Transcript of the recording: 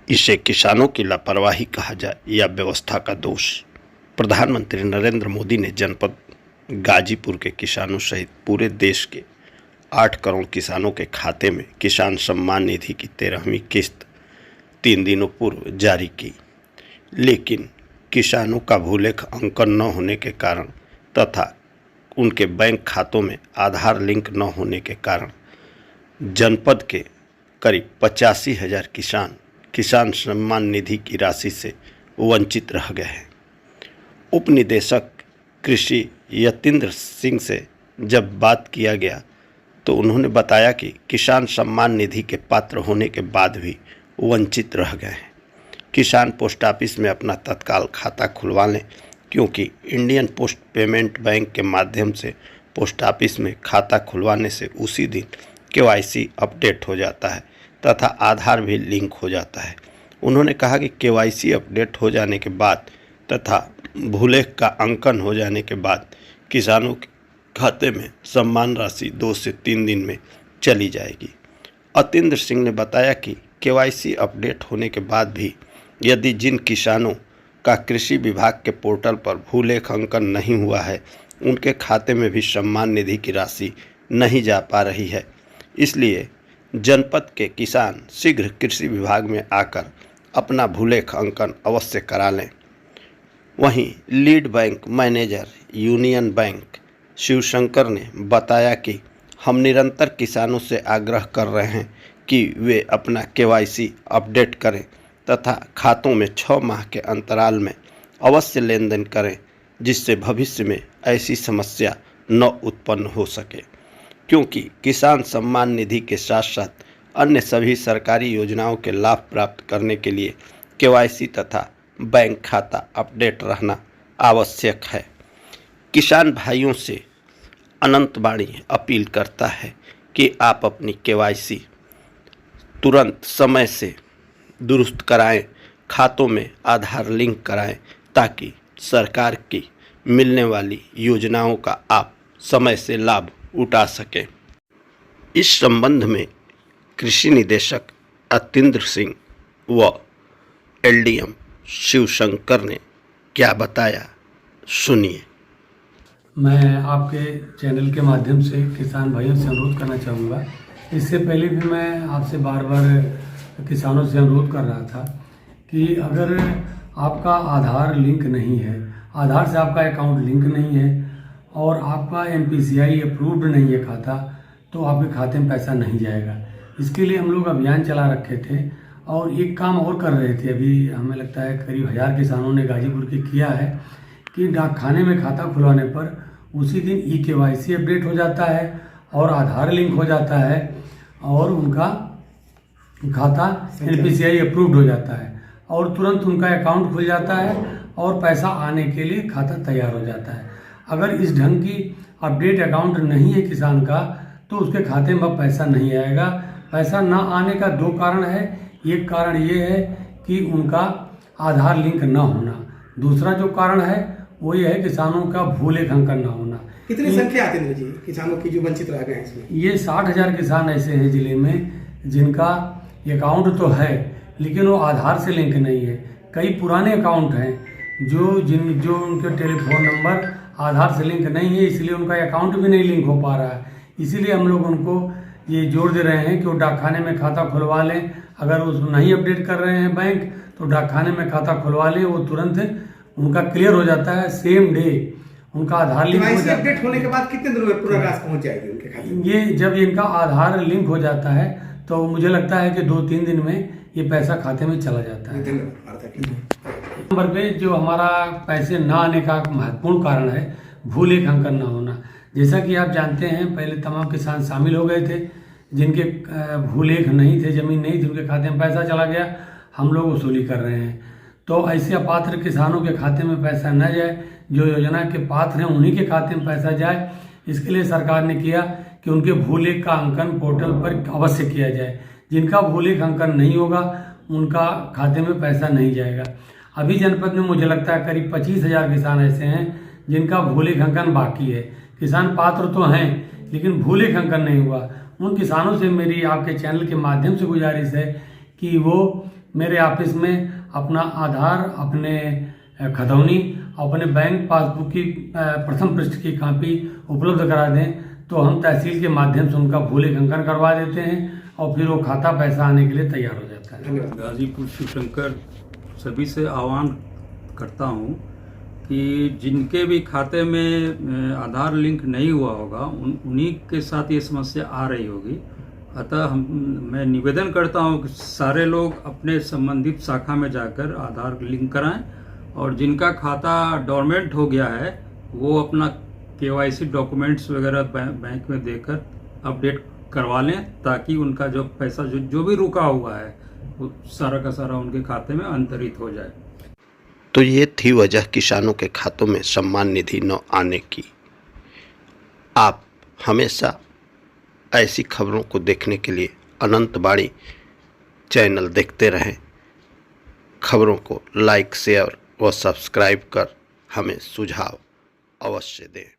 इसे किसानों की लापरवाही कहा जाए या व्यवस्था का दोष। प्रधानमंत्री नरेंद्र मोदी ने जनपद गाजीपुर के किसानों सहित पूरे देश के 8 करोड़ किसानों के खाते में किसान सम्मान निधि की 13वीं किस्त 3 दिनों पूर्व जारी की, लेकिन किसानों का भूलेख अंकन न होने के कारण तथा उनके बैंक खातों में आधार लिंक न होने के कारण जनपद के करीब 85,000 किसान सम्मान निधि की राशि से वंचित रह गए हैं। उप निदेशक कृषि यतीन्द्र सिंह से जब बात किया गया तो उन्होंने बताया कि किसान सम्मान निधि के पात्र होने के बाद भी वंचित रह गए हैं। किसान पोस्ट ऑफिस में अपना तत्काल खाता खुलवा लें, क्योंकि इंडियन पोस्ट पेमेंट बैंक के माध्यम से पोस्ट ऑफिस में खाता खुलवाने से उसी दिन केवाईसी अपडेट हो जाता है तथा आधार भी लिंक हो जाता है। उन्होंने कहा कि केवाईसी अपडेट हो जाने के बाद तथा भूलेख का अंकन हो जाने के बाद किसानों के खाते में सम्मान राशि 2 से 3 दिन में चली जाएगी। यतीन्द्र सिंह ने बताया कि केवाईसी अपडेट होने के बाद भी यदि जिन किसानों का कृषि विभाग के पोर्टल पर भूलेख अंकन नहीं हुआ है, उनके खाते में भी सम्मान निधि की राशि नहीं जा पा रही है। इसलिए जनपद के किसान शीघ्र कृषि विभाग में आकर अपना भूलेख अंकन अवश्य करा लें। वहीं lead bank manager union bank Shivshankar ने बताया कि हम निरंतर किसानों से आग्रह कर रहे हैं कि वे अपना केवाईसी अपडेट करें तथा खातों में 6 माह के अंतराल में अवश्य लेन देन करें, जिससे भविष्य में ऐसी समस्या न उत्पन्न हो सके। क्योंकि किसान सम्मान निधि के साथ साथ अन्य सभी सरकारी योजनाओं के लाभ प्राप्त करने के लिए केवाईसी तथा बैंक खाता अपडेट रहना आवश्यक है। किसान भाइयों से अनंत वाणी अपील करता है कि आप अपनी केवाईसी तुरंत समय से दुरुस्त कराएं, खातों में आधार लिंक कराएं, ताकि सरकार की मिलने वाली योजनाओं का आप समय से लाभ उठा सकें। इस संबंध में कृषि निदेशक यतीन्द्र सिंह व एलडीएम शिवशंकर ने क्या बताया, सुनिए। मैं आपके चैनल के माध्यम से किसान भाइयों से अनुरोध करना चाहूँगा। इससे पहले भी मैं आपसे बार बार किसानों से अनुरोध कर रहा था कि अगर आपका आधार लिंक नहीं है, आधार से आपका अकाउंट लिंक नहीं है और आपका एनपीसीआई अप्रूव्ड नहीं है खाता, तो आपके खाते में पैसा नहीं जाएगा। इसके लिए हम लोग अभियान चला रखे थे और एक काम और कर रहे थे। अभी हमें लगता है करीब 1000 किसानों ने गाजीपुर के किया है कि डाकखाने में खाता खुलवाने पर उसी दिन ई-केवाईसी अपडेट हो जाता है और आधार लिंक हो जाता है और उनका खाता एनपीसीआई अप्रूव्ड हो जाता है और तुरंत उनका अकाउंट खुल जाता है और पैसा आने के लिए खाता तैयार हो जाता है। अगर इस ढंग की अपडेट अकाउंट नहीं है किसान का, तो उसके खाते में अब पैसा नहीं आएगा। पैसा ना आने का 2 कारण है। एक कारण ये है कि उनका आधार लिंक ना होना, दूसरा जो कारण है वो ये है किसानों का भूलेख अंकन ना होना। कितनी संख्या आती है जी किसानों की जो वंचित रह गए हैं इसमें? ये 60,000 किसान ऐसे हैं जिले में जिनका अकाउंट तो है लेकिन वो आधार से लिंक नहीं है। कई पुराने अकाउंट हैं जो उनके टेलीफोन नंबर आधार से लिंक नहीं है, इसलिए उनका अकाउंट भी नहीं लिंक हो पा रहा है। इसीलिए हम लोग उनको ये जोर दे रहे हैं कि वो डाकखाने में खाता खुलवा लें। अगर वो नहीं अपडेट कर रहे हैं बैंक, तो डाकखाने में खाता खुलवा लें, वो तुरंत उनका क्लियर हो जाता है। सेम डे उनका आधार लिंक हो जाता है। अपडेट होने के बाद कितने दिनों में पूरा राशि पहुंच जाएगी उनके खाते में? ये जब इनका आधार लिंक हो जाता है तो मुझे लगता है कि 2-3 दिन में ये पैसा खाते में चला जाता है। नंबर पे जो हमारा पैसे ना आने का महत्वपूर्ण कारण है भूलेख अंकन ना होना। जैसा कि आप जानते हैं, पहले तमाम किसान शामिल हो गए थे जिनके भूलेख नहीं थे, जमीन नहीं थी, उनके खाते में पैसा चला गया। हम लोग वसूली कर रहे हैं। तो ऐसे अपात्र किसानों के खाते में पैसा न जाए, जो योजना के पात्र हैं उन्हीं के खाते में पैसा जाए। इसके लिए सरकार ने किया कि उनके भूलेख का अंकन पोर्टल पर अवश्य किया जाए। जिनका भूलेख अंकन नहीं होगा उनका खाते में पैसा नहीं जाएगा। अभी जनपद में मुझे लगता है करीब 25,000 किसान ऐसे हैं जिनका भूलेख अंकन बाकी है। किसान पात्र तो हैं लेकिन भूलेख अंकन नहीं हुआ। उन किसानों से मेरी आपके चैनल के माध्यम से गुजारिश है कि वो मेरे ऑफिस में अपना आधार, अपने खतौनी, अपने बैंक पासबुक की प्रथम पृष्ठ की कॉपी उपलब्ध करा दें तो हम तहसील के माध्यम से उनका भू लेखांकन करवा देते हैं और फिर वो खाता पैसा आने के लिए तैयार हो जाता है। धन्यवाद। गाजीपुर शिवशंकर सभी से आह्वान करता हूं कि जिनके भी खाते में आधार लिंक नहीं हुआ होगा उन्हीं के साथ ये समस्या आ रही होगी। अतः मैं निवेदन करता हूं कि सारे लोग अपने संबंधित शाखा में जाकर आधार लिंक कराएं और जिनका खाता डोरमेंट हो गया है वो अपना KYC डॉक्यूमेंट्स वगैरह बैंक में देकर अपडेट करवा लें ताकि उनका जो पैसा जो भी रुका हुआ है वो सारा का सारा उनके खाते में अंतरित हो जाए। तो ये थी वजह किसानों के खातों में सम्मान निधि न आने की। आप हमेशा ऐसी खबरों को देखने के लिए अनंत वाणी चैनल देखते रहें। खबरों को लाइक, शेयर व सब्सक्राइब कर हमें सुझाव अवश्य दें।